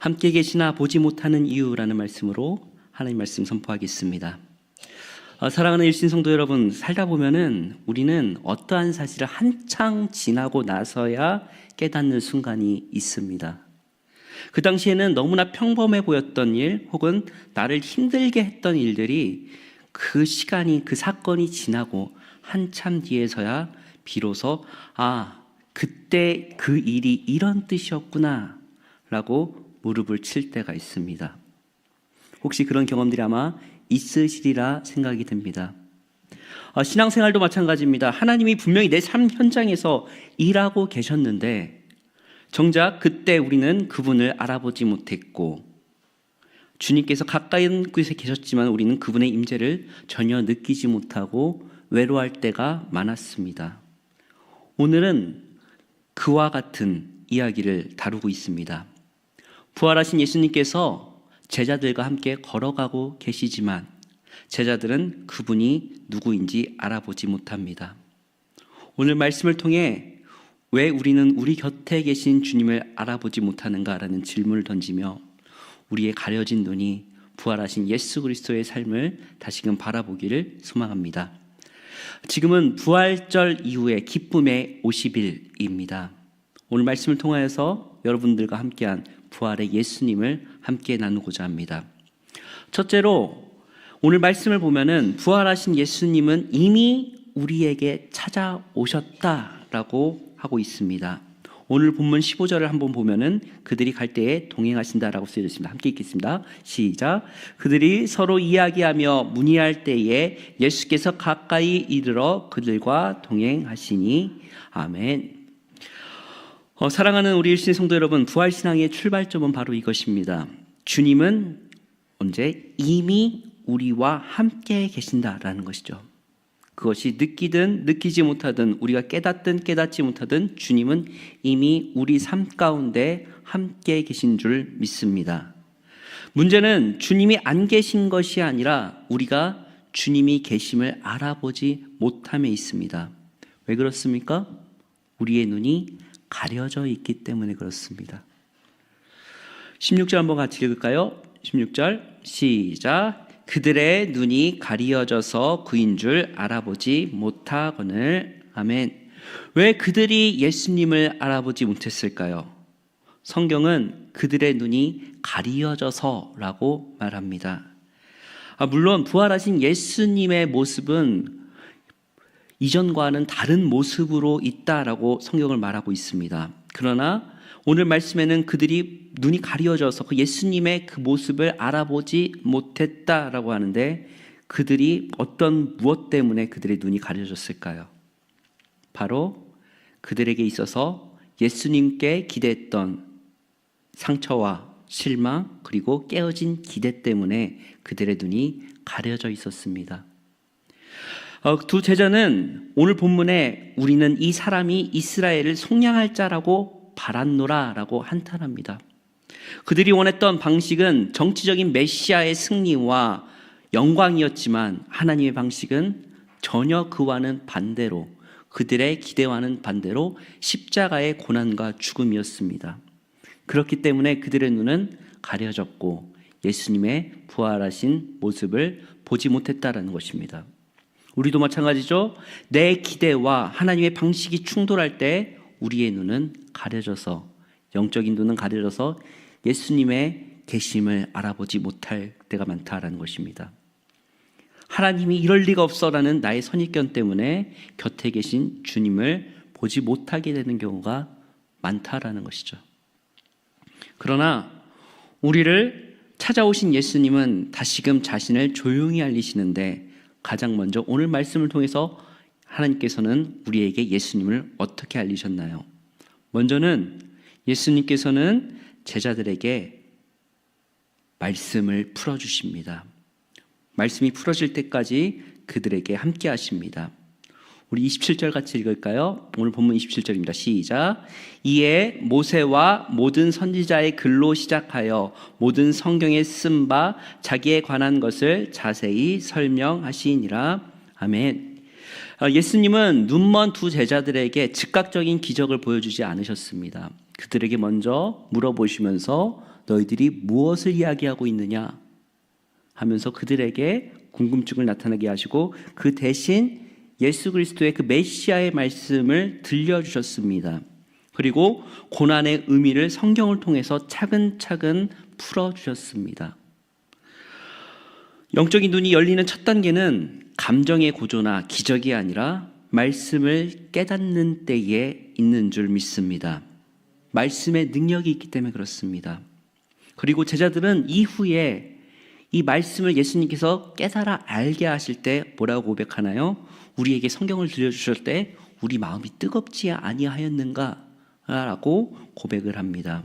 함께 계시나 보지 못하는 이유라는 말씀으로 하나님 말씀 선포하겠습니다. 사랑하는 일신 성도 여러분, 살다 보면은 우리는 어떠한 사실을 한창 지나고 나서야 깨닫는 순간이 있습니다. 그 당시에는 너무나 평범해 보였던 일 혹은 나를 힘들게 했던 일들이 그 시간이, 그 사건이 지나고 한참 뒤에서야 비로소 그때 그 일이 이런 뜻이었구나 라고 무릎을 칠 때가 있습니다. 혹시 그런 경험들이 아마 있으시리라 생각이 듭니다. 신앙생활도 마찬가지입니다. 하나님이 분명히 내 삶 현장에서 일하고 계셨는데 정작 그때 우리는 그분을 알아보지 못했고, 주님께서 가까이 곳에 계셨지만 우리는 그분의 임재를 전혀 느끼지 못하고 외로워할 때가 많았습니다. 오늘은 그와 같은 이야기를 다루고 있습니다. 부활하신 예수님께서 제자들과 함께 걸어가고 계시지만 제자들은 그분이 누구인지 알아보지 못합니다. 오늘 말씀을 통해 왜 우리는 우리 곁에 계신 주님을 알아보지 못하는가라는 질문을 던지며 우리의 가려진 눈이 부활하신 예수 그리스도의 삶을 다시금 바라보기를 소망합니다. 지금은 부활절 이후의 기쁨의 50일입니다. 오늘 말씀을 통하여서 여러분들과 함께한 부활의 예수님을 함께 나누고자 합니다. 첫째로 오늘 말씀을 보면은 부활하신 예수님은 이미 우리에게 찾아오셨다라고 하고 있습니다. 오늘 본문 15절을 한번 보면은 그들이 갈 때에 동행하신다라고 쓰여져 있습니다. 함께 읽겠습니다. 시작. 그들이 서로 이야기하며 문의할 때에 예수께서 가까이 이르러 그들과 동행하시니. 아멘. 사랑하는 우리 일신 성도 여러분, 부활신앙의 출발점은 바로 이것입니다. 주님은 언제? 이미 우리와 함께 계신다라는 것이죠. 그것이 느끼든 느끼지 못하든 우리가 깨닫든 깨닫지 못하든 주님은 이미 우리 삶 가운데 함께 계신 줄 믿습니다. 문제는 주님이 안 계신 것이 아니라 우리가 주님이 계심을 알아보지 못함에 있습니다. 왜 그렇습니까? 우리의 눈이 가려져 있기 때문에 그렇습니다. 16절 한번 같이 읽을까요? 16절 시작. 그들의 눈이 가리어져서 그인 줄 알아보지 못하거늘. 아멘. 왜 그들이 예수님을 알아보지 못했을까요? 성경은 그들의 눈이 가리어져서라고 말합니다. 물론 부활하신 예수님의 모습은 이전과는 다른 모습으로 있다라고 성경을 말하고 있습니다. 그러나 오늘 말씀에는 그들이 눈이 가려져서 그 예수님의 그 모습을 알아보지 못했다라고 하는데, 그들이 무엇 때문에 그들의 눈이 가려졌을까요? 바로 그들에게 있어서 예수님께 기대했던 상처와 실망 그리고 깨어진 기대 때문에 그들의 눈이 가려져 있었습니다. 두 제자는 오늘 본문에 우리는 이 사람이 이스라엘을 속량할 자라고 바란노라라고 한탄합니다. 그들이 원했던 방식은 정치적인 메시아의 승리와 영광이었지만 하나님의 방식은 전혀 그와는 반대로, 그들의 기대와는 반대로 십자가의 고난과 죽음이었습니다. 그렇기 때문에 그들의 눈은 가려졌고 예수님의 부활하신 모습을 보지 못했다라는 것입니다. 우리도 마찬가지죠. 내 기대와 하나님의 방식이 충돌할 때 우리의 눈은 가려져서, 영적인 눈은 가려져서 예수님의 계심을 알아보지 못할 때가 많다라는 것입니다. 하나님이 이럴 리가 없어라는 나의 선입견 때문에 곁에 계신 주님을 보지 못하게 되는 경우가 많다라는 것이죠. 그러나 우리를 찾아오신 예수님은 다시금 자신을 조용히 알리시는데, 가장 먼저 오늘 말씀을 통해서 하나님께서는 우리에게 예수님을 어떻게 알리셨나요? 먼저는 예수님께서는 제자들에게 말씀을 풀어주십니다. 말씀이 풀어질 때까지 그들에게 함께 하십니다. 우리 27절 같이 읽을까요? 오늘 본문 27절입니다. 시작. 이에 모세와 모든 선지자의 글로 시작하여 모든 성경에 쓴 바 자기에 관한 것을 자세히 설명하시니라. 아멘. 예수님은 눈먼 두 제자들에게 즉각적인 기적을 보여주지 않으셨습니다. 그들에게 먼저 물어보시면서 너희들이 무엇을 이야기하고 있느냐 하면서 그들에게 궁금증을 나타나게 하시고 그 대신 예수 그리스도의 그 메시아의 말씀을 들려주셨습니다. 그리고 고난의 의미를 성경을 통해서 차근차근 풀어주셨습니다. 영적인 눈이 열리는 첫 단계는 감정의 고조나 기적이 아니라 말씀을 깨닫는 때에 있는 줄 믿습니다. 말씀의 능력이 있기 때문에 그렇습니다. 그리고 제자들은 이후에 이 말씀을 예수님께서 깨달아 알게 하실 때 뭐라고 고백하나요? 우리에게 성경을 들려주실 때 우리 마음이 뜨겁지 아니하였는가? 라고 고백을 합니다.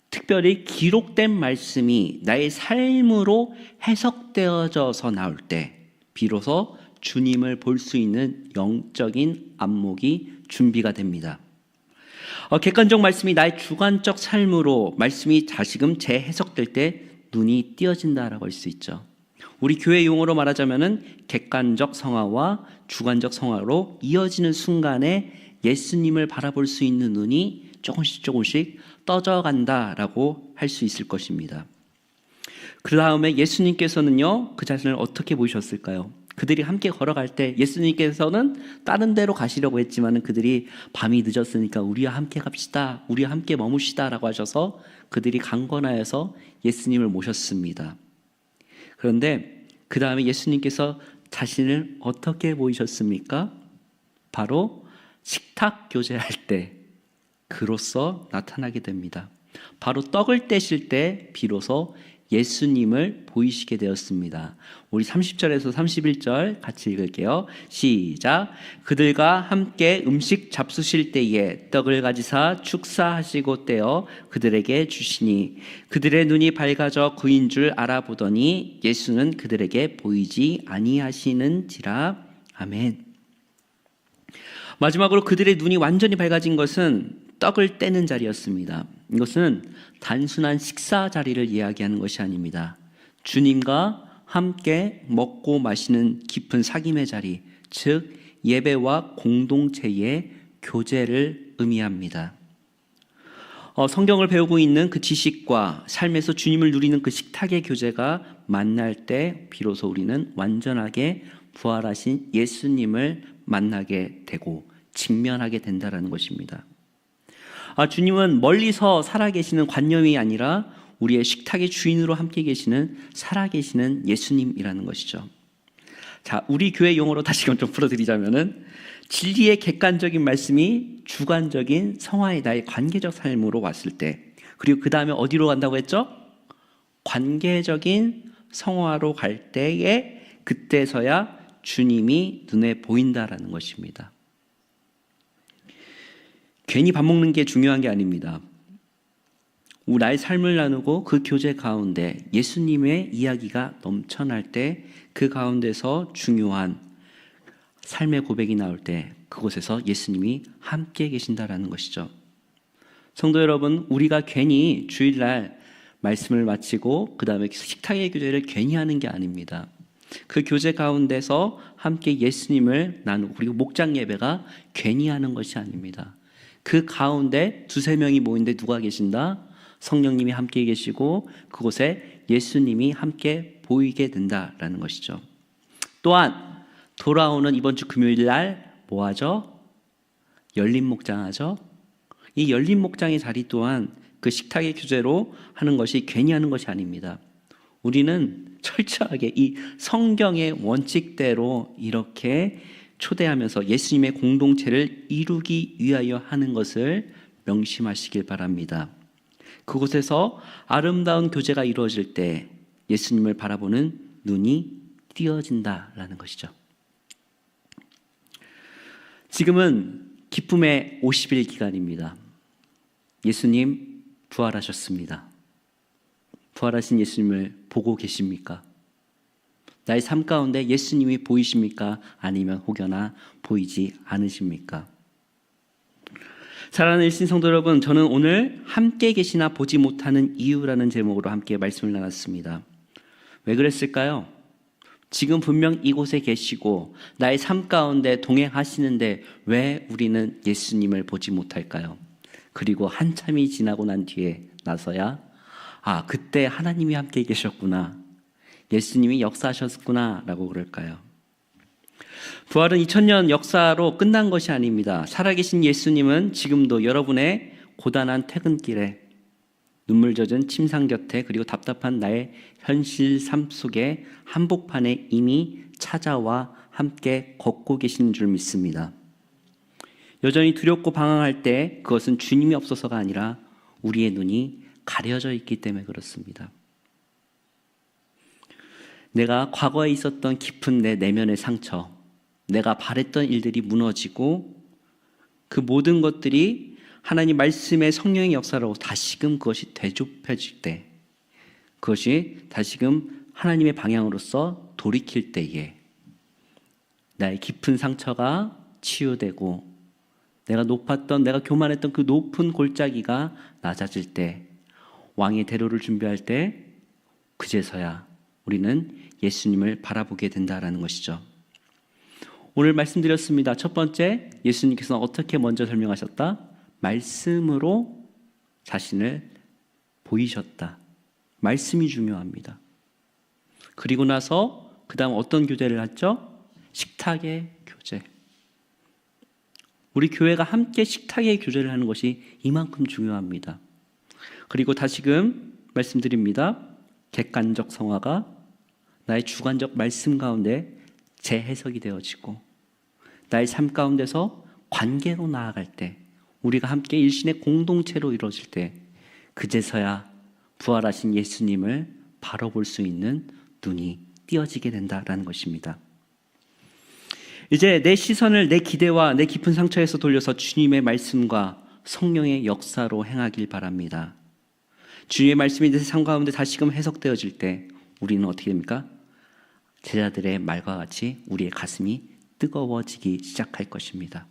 특별히 기록된 말씀이 나의 삶으로 해석되어져서 나올 때 비로소 주님을 볼 수 있는 영적인 안목이 준비가 됩니다. 객관적 말씀이 나의 주관적 삶으로 말씀이 다시금 재해석될 때 눈이 띄어진다라고 할 수 있죠. 우리 교회 용어로 말하자면은 객관적 성화와 주관적 성화로 이어지는 순간에 예수님을 바라볼 수 있는 눈이 조금씩 떠져간다라고 할 수 있을 것입니다. 그 다음에 예수님께서는요, 그 자신을 어떻게 보셨을까요? 그들이 함께 걸어갈 때 예수님께서는 다른 데로 가시려고 했지만 그들이 밤이 늦었으니까 우리와 함께 갑시다, 우리와 함께 머무시다 라고 하셔서 그들이 강권하여서 예수님을 모셨습니다. 그런데 그 다음에 예수님께서 자신을 어떻게 보이셨습니까? 바로 식탁 교제할 때 그로써 나타나게 됩니다. 바로 떡을 떼실 때 비로소 예수님을 보이시게 되었습니다. 우리 30절에서 31절 같이 읽을게요. 시작. 그들과 함께 음식 잡수실 때에 떡을 가지사 축사하시고 떼어 그들에게 주시니 그들의 눈이 밝아져 그인 줄 알아보더니 예수는 그들에게 보이지 아니하시는지라. 아멘. 마지막으로 그들의 눈이 완전히 밝아진 것은 떡을 떼는 자리였습니다. 이것은 단순한 식사 자리를 이야기하는 것이 아닙니다. 주님과 함께 먹고 마시는 깊은 사귐의 자리, 즉 예배와 공동체의 교제를 의미합니다. 성경을 배우고 있는 그 지식과 삶에서 주님을 누리는 그 식탁의 교제가 만날 때 비로소 우리는 완전하게 부활하신 예수님을 만나게 되고 직면하게 된다는 것입니다. 주님은 멀리서 살아계시는 관념이 아니라 우리의 식탁의 주인으로 함께 계시는 살아계시는 예수님이라는 것이죠. 자, 우리 교회 용어로 다시금 좀 풀어드리자면은 진리의 객관적인 말씀이 주관적인 성화의 나의 관계적 삶으로 왔을 때, 그리고 그 다음에 어디로 간다고 했죠? 관계적인 성화로 갈 때에 그때서야 주님이 눈에 보인다라는 것입니다. 괜히 밥 먹는 게 중요한 게 아닙니다. 나의 삶을 나누고 그 교제 가운데 예수님의 이야기가 넘쳐날 때 그 가운데서 중요한 삶의 고백이 나올 때 그곳에서 예수님이 함께 계신다라는 것이죠. 성도 여러분, 우리가 괜히 주일날 말씀을 마치고 그 다음에 식탁의 교제를 괜히 하는 게 아닙니다. 그 교제 가운데서 함께 예수님을 나누고 그리고 목장 예배가 괜히 하는 것이 아닙니다. 그 가운데 두세 명이 모인데 누가 계신다? 성령님이 함께 계시고 그곳에 예수님이 함께 보이게 된다라는 것이죠. 또한 돌아오는 이번 주 금요일 날 뭐 하죠? 열린 목장 하죠? 이 열린 목장의 자리 또한 그 식탁의 교제로 하는 것이 괜히 하는 것이 아닙니다. 우리는 철저하게 이 성경의 원칙대로 이렇게 초대하면서 예수님의 공동체를 이루기 위하여 하는 것을 명심하시길 바랍니다. 그곳에서 아름다운 교제가 이루어질 때 예수님을 바라보는 눈이 띄어진다라는 것이죠. 지금은 기쁨의 50일 기간입니다. 예수님 부활하셨습니다. 부활하신 예수님을 보고 계십니까? 나의 삶 가운데 예수님이 보이십니까? 아니면 혹여나 보이지 않으십니까? 사랑하는 일신 성도 여러분, 저는 오늘 함께 계시나 보지 못하는 이유라는 제목으로 함께 말씀을 나눴습니다. 왜 그랬을까요? 지금 분명 이곳에 계시고 나의 삶 가운데 동행하시는데 왜 우리는 예수님을 보지 못할까요? 그리고 한참이 지나고 난 뒤에 나서야 그때 하나님이 함께 계셨구나, 예수님이 역사하셨구나 라고 그럴까요? 부활은 2000년 역사로 끝난 것이 아닙니다. 살아계신 예수님은 지금도 여러분의 고단한 퇴근길에, 눈물 젖은 침상 곁에, 그리고 답답한 나의 현실 삶 속에 한복판에 이미 찾아와 함께 걷고 계신 줄 믿습니다. 여전히 두렵고 방황할 때 그것은 주님이 없어서가 아니라 우리의 눈이 가려져 있기 때문에 그렇습니다. 내가 과거에 있었던 깊은 내 내면의 상처, 내가 바랬던 일들이 무너지고 그 모든 것들이 하나님 말씀의 성령의 역사로 다시금 그것이 되좁혀질 때, 그것이 다시금 하나님의 방향으로서 돌이킬 때에 나의 깊은 상처가 치유되고 내가 교만했던 그 높은 골짜기가 낮아질 때, 왕의 대로를 준비할 때, 그제서야 우리는 예수님을 바라보게 된다라는 것이죠. 오늘 말씀드렸습니다. 첫 번째, 예수님께서는 어떻게 먼저 설명하셨다? 말씀으로 자신을 보이셨다. 말씀이 중요합니다. 그리고 나서 그 다음 어떤 교제를 했죠? 식탁의 교제. 우리 교회가 함께 식탁의 교제를 하는 것이 이만큼 중요합니다. 그리고 다시금 말씀드립니다. 객관적 성화가 나의 주관적 말씀 가운데 재해석이 되어지고 나의 삶 가운데서 관계로 나아갈 때, 우리가 함께 일신의 공동체로 이루어질 때, 그제서야 부활하신 예수님을 바라볼 수 있는 눈이 띄어지게 된다라는 것입니다. 이제 내 시선을 내 기대와 내 깊은 상처에서 돌려서 주님의 말씀과 성령의 역사로 행하길 바랍니다. 주님의 말씀이 내 삶 가운데 다시금 해석되어질 때 우리는 어떻게 됩니까? 제자들의 말과 같이 우리의 가슴이 뜨거워지기 시작할 것입니다.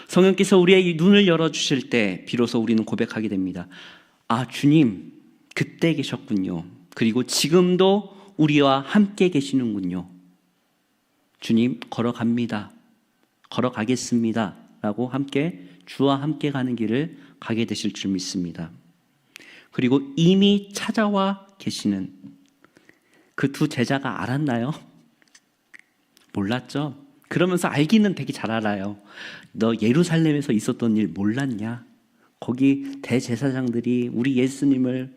성령께서 우리의 눈을 열어주실 때 비로소 우리는 고백하게 됩니다. 주님, 그때 계셨군요. 그리고 지금도 우리와 함께 계시는군요. 주님, 걸어갑니다. 걸어가겠습니다. 라고 함께 주와 함께 가는 길을 가게 되실 줄 믿습니다. 그리고 이미 찾아와 계시는 그 두 제자가 알았나요? 몰랐죠? 그러면서 알기는 되게 잘 알아요. 너 예루살렘에서 있었던 일 몰랐냐? 거기 대제사장들이 우리 예수님을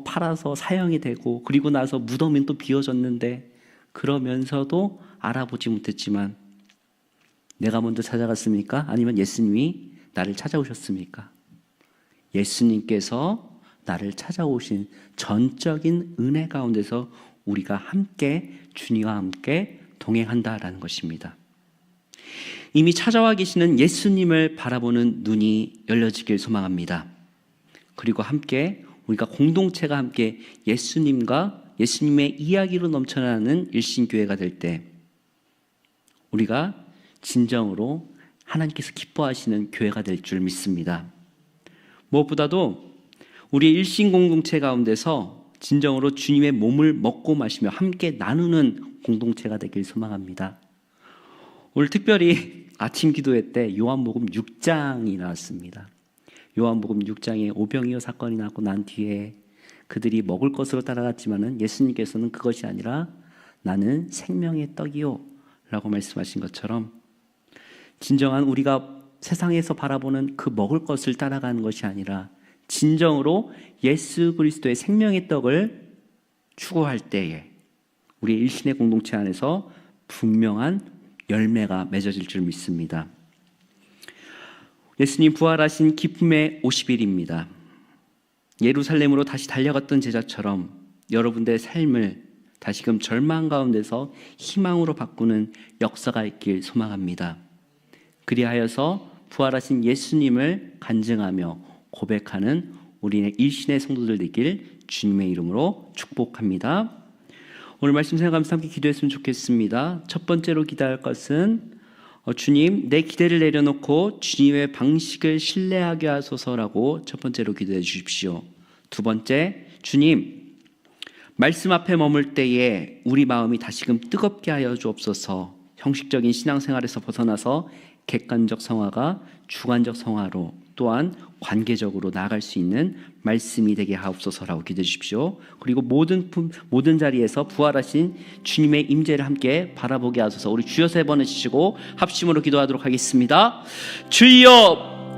팔아서 사형이 되고, 그리고 나서 무덤은 또 비워졌는데, 그러면서도 알아보지 못했지만 내가 먼저 찾아갔습니까? 아니면 예수님이 나를 찾아오셨습니까? 예수님께서 나를 찾아오신 전적인 은혜 가운데서 우리가 함께 주님과 함께 동행한다라는 것입니다. 이미 찾아와 계시는 예수님을 바라보는 눈이 열려지길 소망합니다. 그리고 함께 우리가 공동체가 함께 예수님의 이야기로 넘쳐나는 일신교회가 될 때 우리가 진정으로 하나님께서 기뻐하시는 교회가 될 줄 믿습니다. 무엇보다도 우리 일신 공동체 가운데서 진정으로 주님의 몸을 먹고 마시며 함께 나누는 공동체가 되길 소망합니다. 오늘 특별히 아침 기도회 때 요한복음 6장이 나왔습니다. 요한복음 6장에 오병이어 사건이 나고 난 뒤에 그들이 먹을 것으로 따라갔지만은 예수님께서는 그것이 아니라 나는 생명의 떡이요 라고 말씀하신 것처럼 진정한 우리가 세상에서 바라보는 그 먹을 것을 따라가는 것이 아니라 진정으로 예수 그리스도의 생명의 떡을 추구할 때에 우리의 일신의 공동체 안에서 분명한 열매가 맺어질 줄 믿습니다. 예수님 부활하신 기쁨의 50일입니다. 예루살렘으로 다시 달려갔던 제자처럼 여러분들의 삶을 다시금 절망 가운데서 희망으로 바꾸는 역사가 있길 소망합니다. 그리하여서 부활하신 예수님을 간증하며 고백하는 우리의 일신의 성도들 되길 주님의 이름으로 축복합니다. 오늘 말씀 생각하면서 함께 기도했으면 좋겠습니다. 첫 번째로 기도할 것은 주님, 내 기대를 내려놓고 주님의 방식을 신뢰하게 하소서라고 첫 번째로 기도해 주십시오. 두 번째, 주님, 말씀 앞에 머물 때에 우리 마음이 다시금 뜨겁게 하여 주옵소서. 형식적인 신앙생활에서 벗어나서 객관적 성화가 주관적 성화로, 또한 관계적으로 나아갈 수 있는 말씀이 되게 하옵소서라고 기도해 주십시오. 그리고 모든 자리에서 부활하신 주님의 임재를 함께 바라보게 하소서. 우리 주여 세 번 해주시고 합심으로 기도하도록 하겠습니다. 주여